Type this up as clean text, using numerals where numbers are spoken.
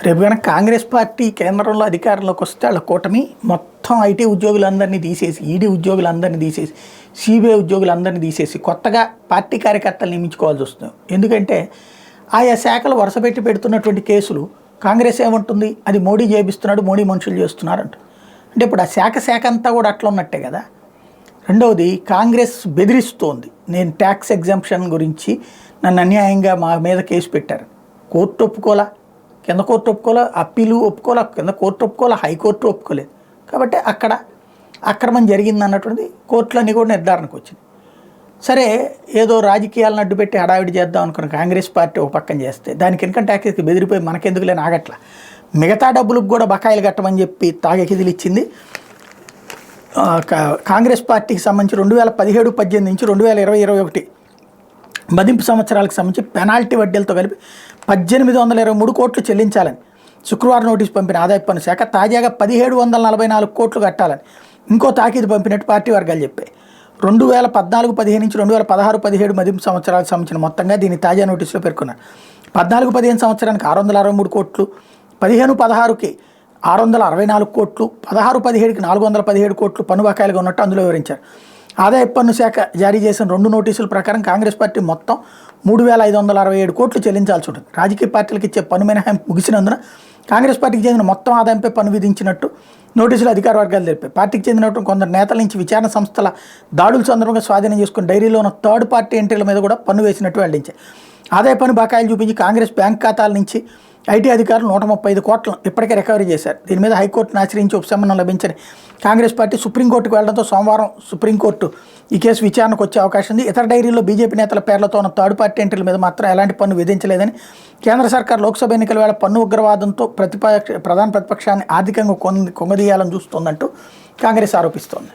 రేపు కనుక కాంగ్రెస్ పార్టీ కేంద్రంలో అధికారంలోకి వస్తే వాళ్ళ కూటమి మొత్తం ఐటీ ఉద్యోగులందరినీ తీసేసి ఈడీ ఉద్యోగులందరినీ తీసేసి సిబిఐ ఉద్యోగులందరినీ తీసేసి కొత్తగా పార్టీ కార్యకర్తలు నియమించుకోవాల్సి వస్తుంది. ఎందుకంటే ఆయా శాఖలు వరుసపెట్టి పెడుతున్నటువంటి కేసులు కాంగ్రెస్ ఏమంటుంది, అది మోడీ చేపిస్తున్నాడు, మోడీ మనుషులు చేస్తున్నారంట. అంటే ఇప్పుడు ఆ శాఖ అంతా కూడా అట్లా ఉన్నట్టే కదా. రెండవది, కాంగ్రెస్ బెదిరిస్తోంది, నేను ట్యాక్స్ ఎగ్జామ్షన్ గురించి నన్ను అన్యాయంగా మా మీద కేసు పెట్టారు, కోర్టు ఒప్పుకోలా, కింద కోర్టు ఒప్పుకోలే, అప్పీలు ఒప్పుకోలే, కింద కోర్టు ఒప్పుకోలే, హైకోర్టు ఒప్పుకోలేదు. కాబట్టి అక్కడ అక్రమం జరిగింది అన్నటువంటిది కోర్టులన్నీ కూడా నిర్ధారణకు వచ్చింది. సరే, ఏదో రాజకీయాలను అడ్డుపెట్టి హడావిడి చేద్దాం అనుకున్న కాంగ్రెస్ పార్టీ ఒక పక్కన చేస్తే దానికి ఇన్కమ్ ట్యాక్స్కి బెదిరిపోయి మనకెందుకు లేని ఆగట్ల, మిగతా డబ్బులకు కూడా బకాయిలు కట్టమని చెప్పి తాగెకిదిలు ఇచ్చింది. కాంగ్రెస్ పార్టీకి సంబంధించి 2017-18 నుంచి 2020-21 మదింపు సంవత్సరాలకు సంబంధించి పెనాల్టీ వడ్డీలతో కలిపి 1823 కోట్లు చెల్లించాలని శుక్రవారం నోటీసు పంపిన ఆదాయపు పన్ను శాఖ తాజాగా 1744 కోట్లు కట్టాలని ఇంకో తాకీదు పంపినట్టు పార్టీ వర్గాలు చెప్పాయి. 2014-15 నుంచి 2016-17 మదింపు సంవత్సరాలకు సంబంధించిన మొత్తంగా దీన్ని తాజా నోటీసులో పేర్కొన్నారు. 14-15 సంవత్సరానికి 663 కోట్లు, 15-16కి 664 కోట్లు, 16-17కి 417 కోట్లు పన్ను బకాయిలుగా ఉన్నట్టు అందులో వివరించారు. ఆదాయ పన్ను శాఖ జారీ చేసిన 2 నోటీసుల ప్రకారం కాంగ్రెస్ పార్టీ మొత్తం 3567 కోట్లు చెల్లించాల్సి ఉంటుంది. రాజకీయ పార్టీలకు ఇచ్చే పన్ను మినహాయింపు ముగిసినందున కాంగ్రెస్ పార్టీకి చెందిన మొత్తం ఆదాయంపై పన్ను విధించినట్టు నోటీసులు అధికార వర్గాలు తెలిపాయి. పార్టీకి చెందినటువంటి కొందరు నేతల నుంచి విచారణ సంస్థల దాడుల సందర్భంగా స్వాధీనం చేసుకుని డైరీలో ఉన్న థర్డ్ పార్టీ ఎంట్రీల మీద కూడా పన్ను వేసినట్టు వెల్లడించాయి. ఆదాయ పన్ను బకాయిలు చూపించి కాంగ్రెస్ బ్యాంక్ ఖాతాల నుంచి ఐటీ అధికారులు 135 కోట్లను ఇప్పటికే రికవరీ చేశారు. దీని మీద హైకోర్టును ఆశ్రయించి ఉపశమనం లభించని కాంగ్రెస్ పార్టీ సుప్రీంకోర్టుకు వెళ్లడంతో సోమవారం సుప్రీంకోర్టు ఈ కేసు విచారణకు వచ్చే అవకాశం ఉంది. ఇతర డైరీల్లో బీజేపీ నేతల పేర్లతో ఉన్న థర్డ్ పార్టీ ఎంట్రీల మీద మాత్రం ఎలాంటి పన్ను విధించలేదని కేంద్ర సర్కార్ లోక్సభ ఎన్నికల వేళ పన్ను ఉగ్రవాదంతో ప్రధాన ప్రతిపక్షాన్ని ఆర్థికంగా కొంగదీయాలని చూస్తోందంటూ కాంగ్రెస్ ఆరోపిస్తోంది.